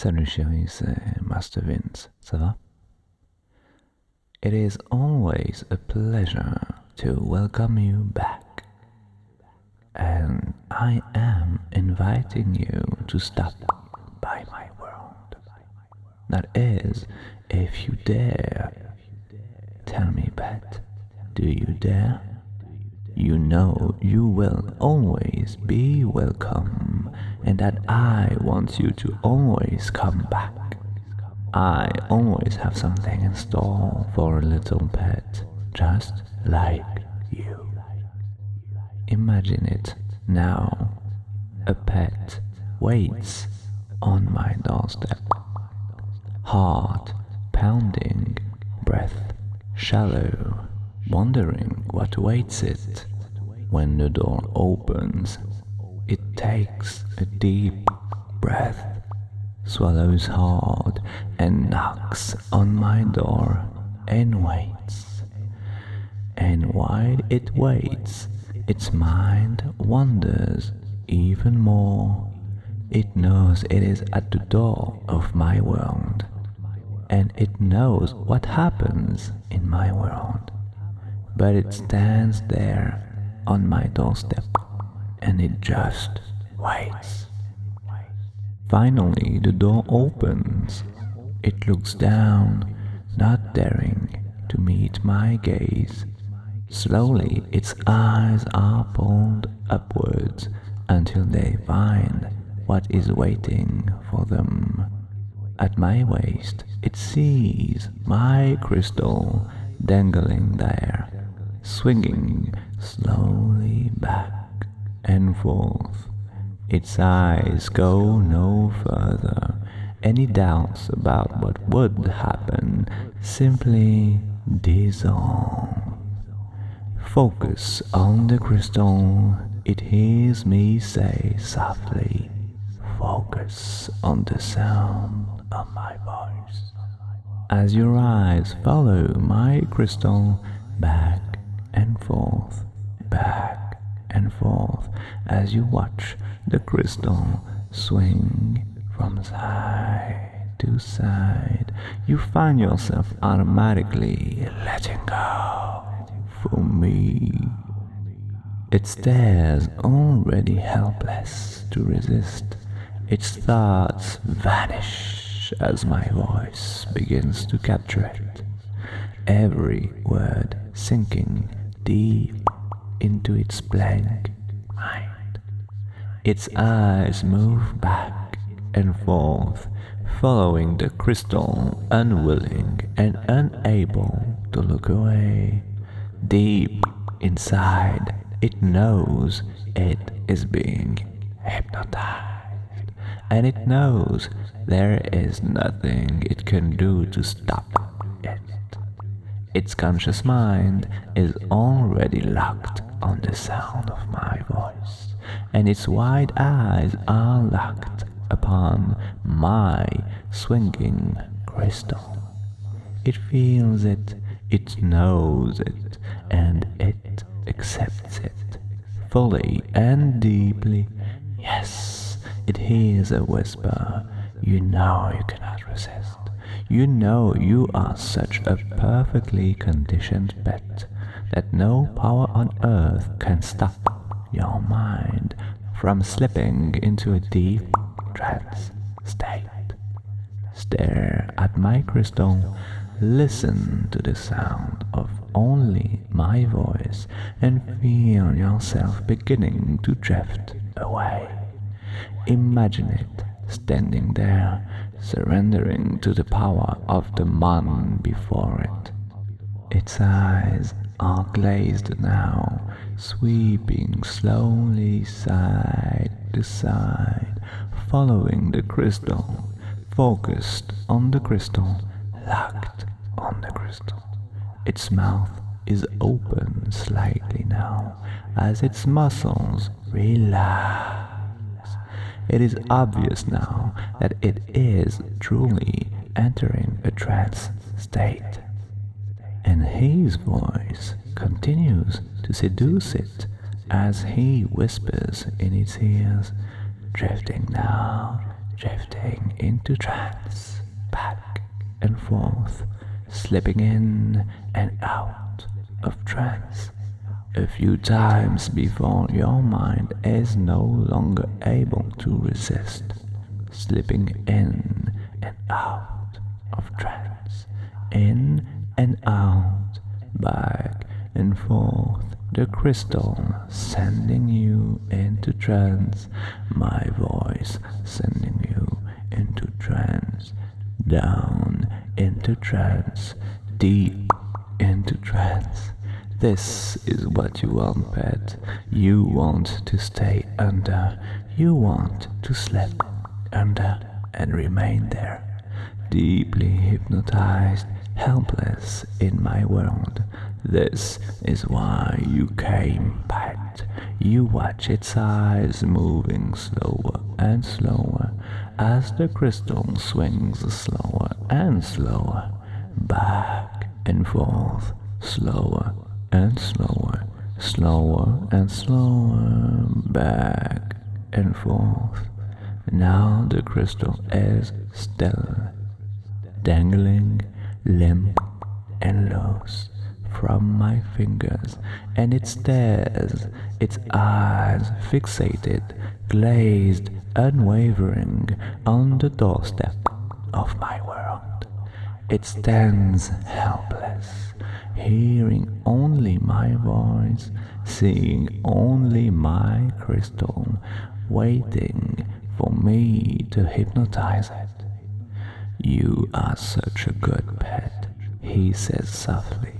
Salut chérie, c'est Master Vince, ça va? It is always a pleasure to welcome you back. And I am inviting you to stop by my world. That is, if you dare. Tell me, pet, do you dare? You know you will always be welcome, and that I want you to always come back. I always have something in store for a little pet, just like you. Imagine it now. A pet waits on my doorstep. Heart pounding, breath shallow, wondering what awaits it. When the door opens, it takes a deep breath, swallows hard, and knocks on my door and waits. And while it waits, its mind wanders even more. It knows it is at the door of my world, and it knows what happens in my world. But it stands there on my doorstep, and it just waits. Finally, the door opens. It looks down, not daring to meet my gaze. Slowly, its eyes are pulled upwards until they find what is waiting for them. At my waist, it sees my crystal dangling there, swinging slowly back and forth. Its eyes go no further. Any doubts about what would happen simply dissolve. Focus on the crystal, it hears me say softly. Focus on the sound of my voice. As your eyes follow my crystal back and forth, as you watch the crystal swing from side to side, you find yourself automatically letting go for me. It stares, already helpless to resist. Its thoughts vanish as my voice begins to capture it, every word sinking deep into its blank mind. Its eyes move back and forth, following the crystal, unwilling and unable to look away. Deep inside, it knows it is being hypnotized, and it knows there is nothing it can do to stop it. Its conscious mind is already locked on the sound of my voice, and its wide eyes are locked upon my swinging crystal. It feels it, it knows it, and it accepts it fully and deeply. Yes, it hears a whisper. You know you cannot resist. You know you are such a perfectly conditioned pet that no power on earth can stop your mind from slipping into a deep trance state. Stare at my crystal, listen to the sound of only my voice, and feel yourself beginning to drift away. Imagine it standing there, surrendering to the power of the man before it. Its eyes are glazed now, sweeping slowly side to side, following the crystal, focused on the crystal, locked on the crystal. Its mouth is open slightly now, as its muscles relax. It is obvious now that it is truly entering a trance state, and his voice continues to seduce it as he whispers in its ears, drifting now, drifting into trance, back and forth, slipping in and out of trance a few times before your mind is no longer able to resist, slipping in and out of trance, in and out, back and forth, the crystal sending you into trance, my voice sending you into trance, down into trance, deep into trance. This is what you want, pet. You want to stay under. You want to slip under and remain there, deeply hypnotized, helpless in my world. This is why you came, pet. You watch its eyes moving slower and slower as the crystal swings slower and slower, back and forth, slower and slower, slower and slower, back and forth. Now the crystal is still, dangling, limp and loose from my fingers, and it stares, its eyes fixated, glazed, unwavering, on the doorstep of my world. It stands helpless, hearing only my voice, seeing only my crystal, waiting for me to hypnotize it. You are such a good pet, he says softly.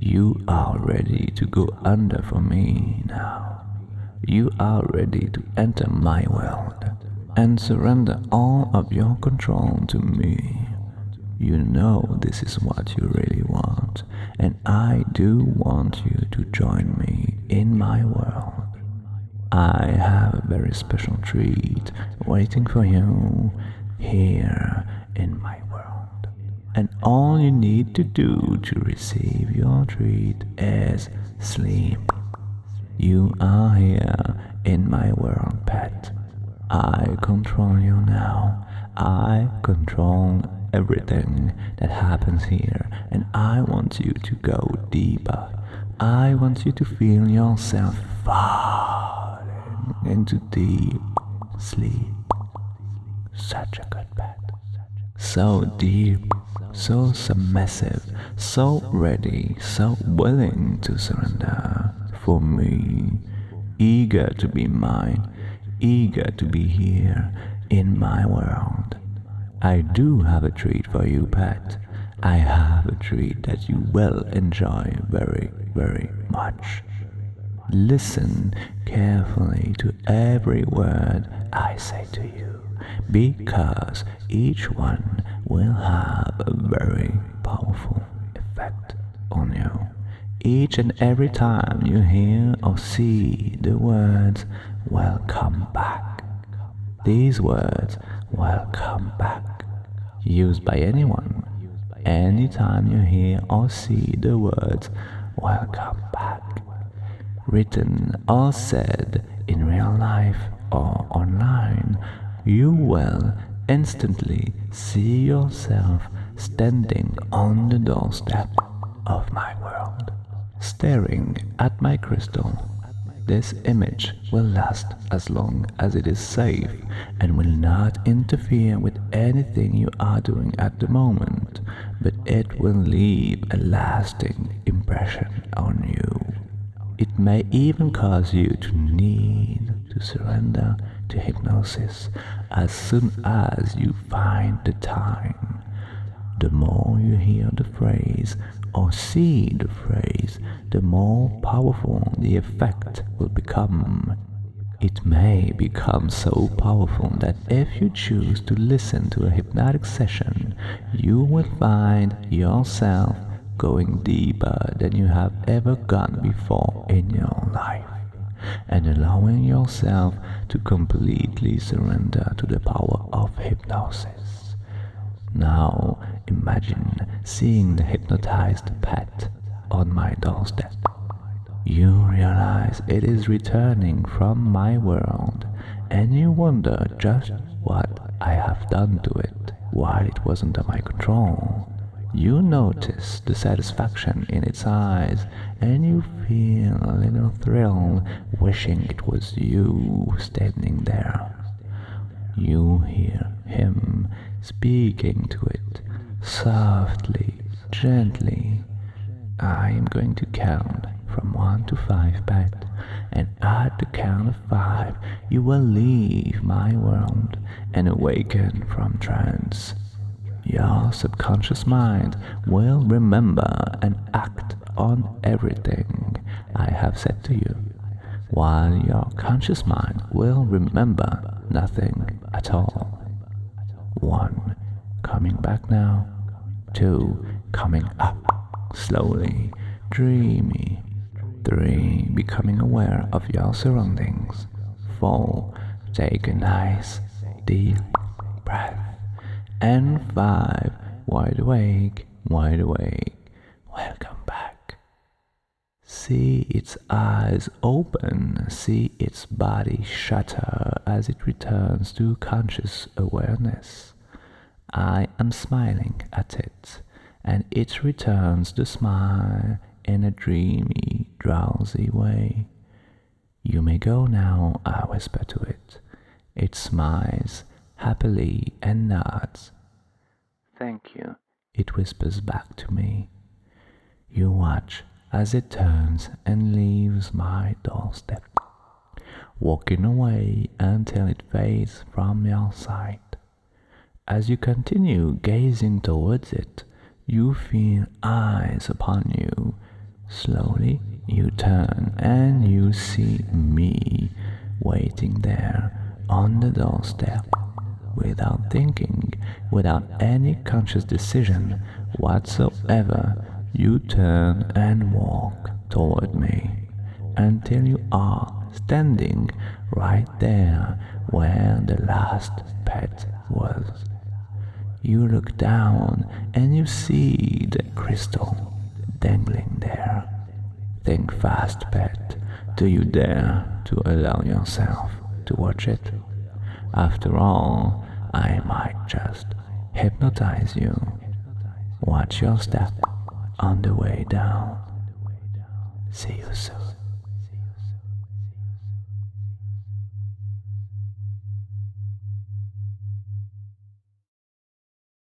You are ready to go under for me now. You are ready to enter my world and surrender all of your control to me. You know this is what you really want, and I do want you to join me in my world. I have a very special treat waiting for you here in my world. And all you need to do to receive your treat is sleep. You are here in my world, pet. I control you now. I control everything that happens here, and I want you to go deeper. I want you to feel yourself falling into deep sleep. Such a good pet. So deep, so submissive, so ready, so willing to surrender for me, eager to be mine, eager to be here in my world. I do have a treat for you, pet. I have a treat that you will enjoy very, very much. Listen carefully to every word I say to you, because each one will have a very powerful effect on you. Each and every time you hear or see the words "welcome back," these words "welcome back," used by anyone, anytime you hear or see the words "welcome back," written or said in real life or online, you will instantly see yourself standing on the doorstep of my world, staring at my crystal. This image will last as long as it is safe and will not interfere with anything you are doing at the moment, but it will leave a lasting impression on you. It may even cause you to need to surrender to hypnosis as soon as you find the time. The more you hear the phrase or see the phrase, the more powerful the effect will become. It may become so powerful that if you choose to listen to a hypnotic session, you will find yourself going deeper than you have ever gone before in your life, and allowing yourself to completely surrender to the power of hypnosis. Now imagine seeing the hypnotized pet on my doorstep. You realize it is returning from my world, and you wonder just what I have done to it while it was under my control. You notice the satisfaction in its eyes, and you feel a little thrill wishing it was you standing there. You hear him speaking to it, softly, gently. I am going to count from 1 to 5, pet, and at the count of 5, you will leave my world and awaken from trance. Your subconscious mind will remember and act on everything I have said to you, while your conscious mind will remember nothing at all. 1. Coming back now. 2. Coming up slowly, dreamy. 3. Becoming aware of your surroundings. 4. Take a nice, deep breath. And 5. Wide awake, wide awake. Welcome back. See its eyes open, see its body shudder as it returns to conscious awareness. I am smiling at it, and it returns the smile in a dreamy, drowsy way. You may go now, I whisper to it. It smiles happily and nods. Thank you, it whispers back to me. You watch as it turns and leaves my doorstep, walking away until it fades from your sight. As you continue gazing towards it, you feel eyes upon you. Slowly you turn and you see me waiting there on the doorstep. Without thinking, without any conscious decision whatsoever, you turn and walk toward me until you are standing right there where the last pet was. You look down and you see the crystal dangling there. Think fast, pet. Do you dare to allow yourself to watch it? After all, I might just hypnotize you. Watch your step on the way down. See you soon.